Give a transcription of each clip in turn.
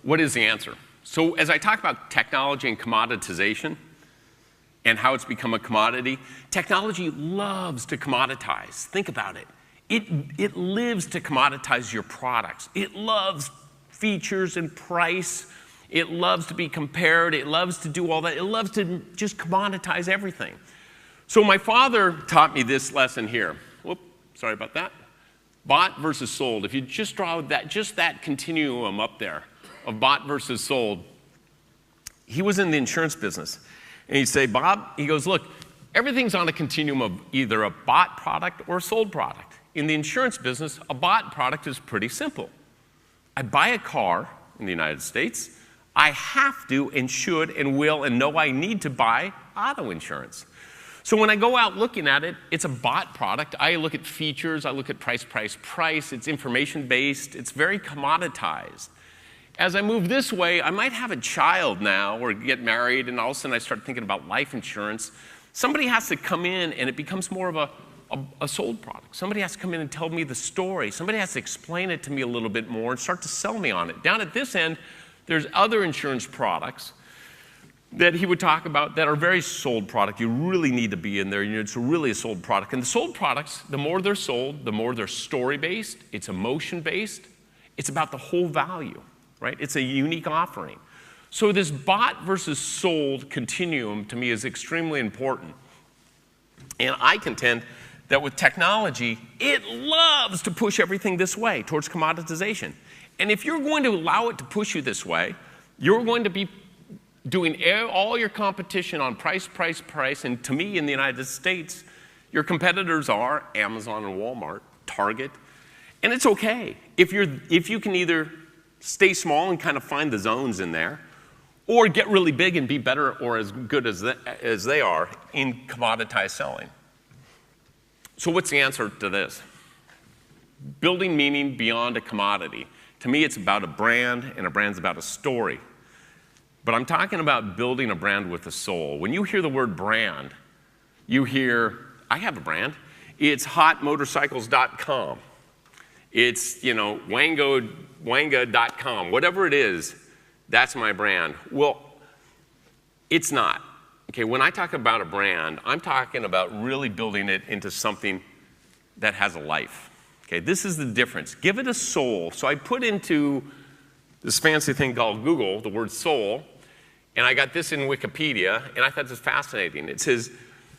what is the answer? So as I talk about technology and commoditization and how it's become a commodity, technology loves to commoditize. Think about it. It lives to commoditize your products. It loves features and price. It loves to be compared. It loves to do all that. It loves to just commoditize everything. So my father taught me this lesson here. Whoop, sorry about that. Bought versus sold. If you just draw that continuum up there of bought versus sold, he was in the insurance business. And he'd say, Bob, he goes, look, everything's on a continuum of either a bought product or a sold product. In the insurance business, a bought product is pretty simple. I buy a car in the United States. I have to and should and will and know I need to buy auto insurance. So when I go out looking at it, it's a bought product. I look at features, I look at price. It's information-based. It's very commoditized. As I move this way, I might have a child now or get married, and all of a sudden I start thinking about life insurance. Somebody has to come in, and it becomes more of a sold product. Somebody has to come in and tell me the story. Somebody has to explain it to me a little bit more and start to sell me on it. Down at this end, there's other insurance products that he would talk about that are very sold product. You really need to be in there. It's really a sold product. And the sold products, the more they're sold, the more they're story-based, it's emotion-based, it's about the whole value, right? It's a unique offering. So this bought versus sold continuum to me is extremely important. And I contend that with technology, it loves to push everything this way towards commoditization. And if you're going to allow it to push you this way, you're going to be doing all your competition on price. And to me, in the United States, your competitors are Amazon and Walmart, Target. And it's okay if you can either stay small and kind of find the zones in there, or get really big and be better or as good as they are in commoditized selling. So what's the answer to this? Building meaning beyond a commodity. To me, it's about a brand, and a brand's about a story. But I'm talking about building a brand with a soul. When you hear the word brand, you hear, I have a brand. It's hotmotorcycles.com. It's, wanga.com. Whatever it is, that's my brand. Well, it's not. Okay, when I talk about a brand, I'm talking about really building it into something that has a life. Okay, this is the difference. Give it a soul. So I put into this fancy thing called Google the word soul, and I got this in Wikipedia, and I thought this was fascinating. It says,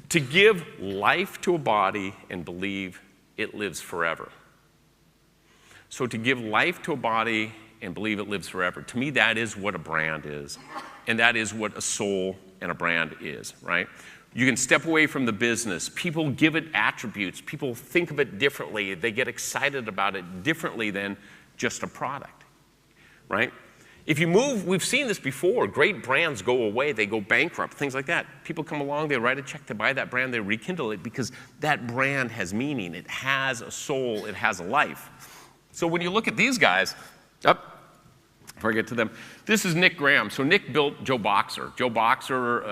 to give life to a body and believe it lives forever. So to give life to a body and believe it lives forever. To me, that is what a brand is, and that is what a soul and a brand is, right? You can step away from the business. People give it attributes. People think of it differently. They get excited about it differently than just a product, right? If you move, we've seen this before. Great brands go away. They go bankrupt, things like that. People come along, they write a check to buy that brand, they rekindle it because that brand has meaning. It has a soul. It has a life. So when you look at these guys, before I get to them, this is Nick Graham. So Nick built Joe Boxer. Joe Boxer,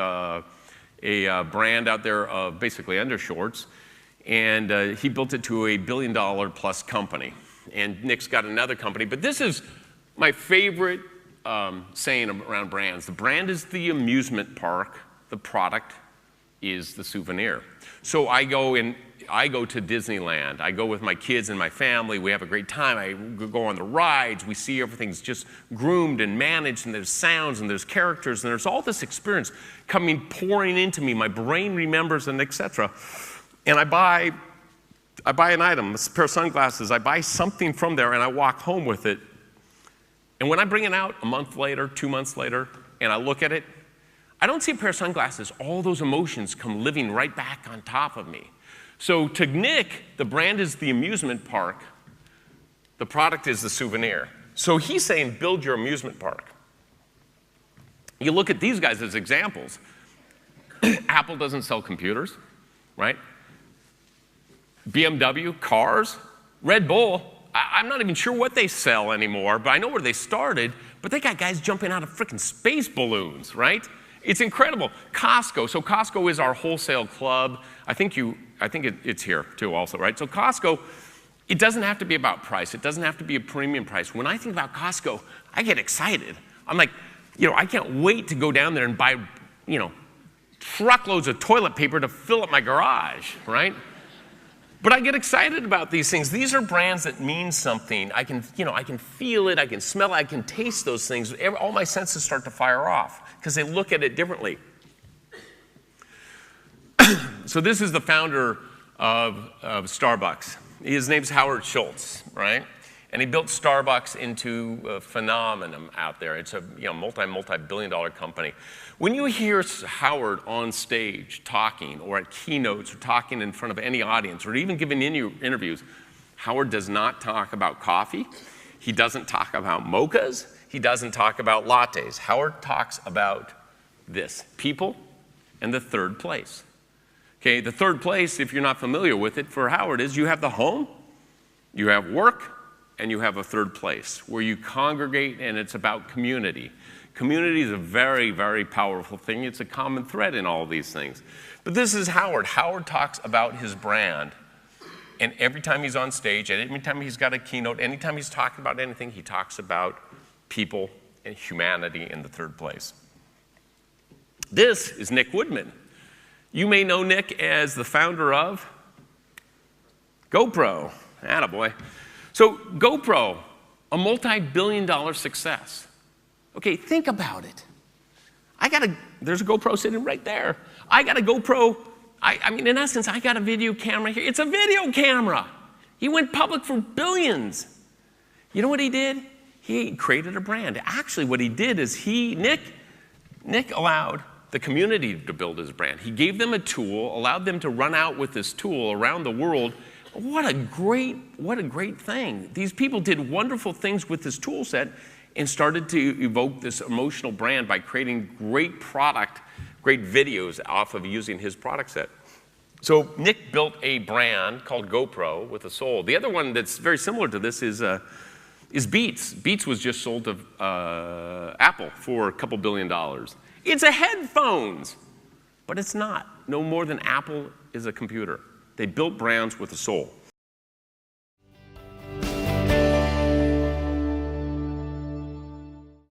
a brand out there of basically undershorts, and he built it to a $1 billion plus company. And Nick's got another company, but this is my favorite saying around brands. The brand is the amusement park, the product is the souvenir. So I go to Disneyland. I go with my kids and my family. We have a great time. I go on the rides. We see everything's just groomed and managed, and there's sounds and there's characters, and there's all this experience pouring into me. My brain remembers, and etc. And I buy an item, a pair of sunglasses. I buy something from there, and I walk home with it. And when I bring it out a month later, 2 months later, and I look at it, I don't see a pair of sunglasses. All those emotions come living right back on top of me. So to Nick, the brand is the amusement park. The product is the souvenir. So he's saying, build your amusement park. You look at these guys as examples. Apple doesn't sell computers, right? BMW, cars. Red Bull, I'm not even sure what they sell anymore, but I know where they started. But they got guys jumping out of freaking space balloons, right? It's incredible. Costco. So Costco is our wholesale club. I think it's here too also, right? So Costco, it doesn't have to be about price. It doesn't have to be a premium price. When I think about Costco, I get excited. I'm like, I can't wait to go down there and buy, truckloads of toilet paper to fill up my garage, right? But I get excited about these things. These are brands that mean something. I can feel it, I can smell it, I can taste those things. All my senses start to fire off because they look at it differently. So this is the founder of Starbucks. His name's Howard Schwartz, right? And he built Starbucks into a phenomenon out there. It's a multi-billion-dollar company. When you hear Howard on stage talking or at keynotes or talking in front of any audience or even giving interviews, Howard does not talk about coffee. He doesn't talk about mochas. He doesn't talk about lattes. Howard talks about this, people and the third place. Okay, the third place, if you're not familiar with it, for Howard is you have the home, you have work, and you have a third place where you congregate, and it's about community. Community is a very, very powerful thing. It's a common thread in all of these things. But this is Howard. Howard talks about his brand, and every time he's on stage, and every time he's got a keynote, anytime he's talking about anything, he talks about people and humanity in the third place. This is Nick Woodman. You may know Nick as the founder of GoPro. Attaboy. So GoPro, a multi-billion-dollar success. Okay, think about it. There's a GoPro sitting right there. I got a GoPro. I mean, in essence, I got a video camera here. It's a video camera. He went public for billions. You know what he did? He created a brand. Actually, what he did is Nick allowed the community to build his brand. He gave them a tool, allowed them to run out with this tool around the world. What a great thing. These people did wonderful things with this tool set and started to evoke this emotional brand by creating great product, great videos off of using his product set. So Nick built a brand called GoPro with a soul. The other one that's very similar to this is Beats. Beats was just sold to Apple for a couple $2 billion. It's a headphones, but it's not. No more than Apple is a computer. They built brands with a soul.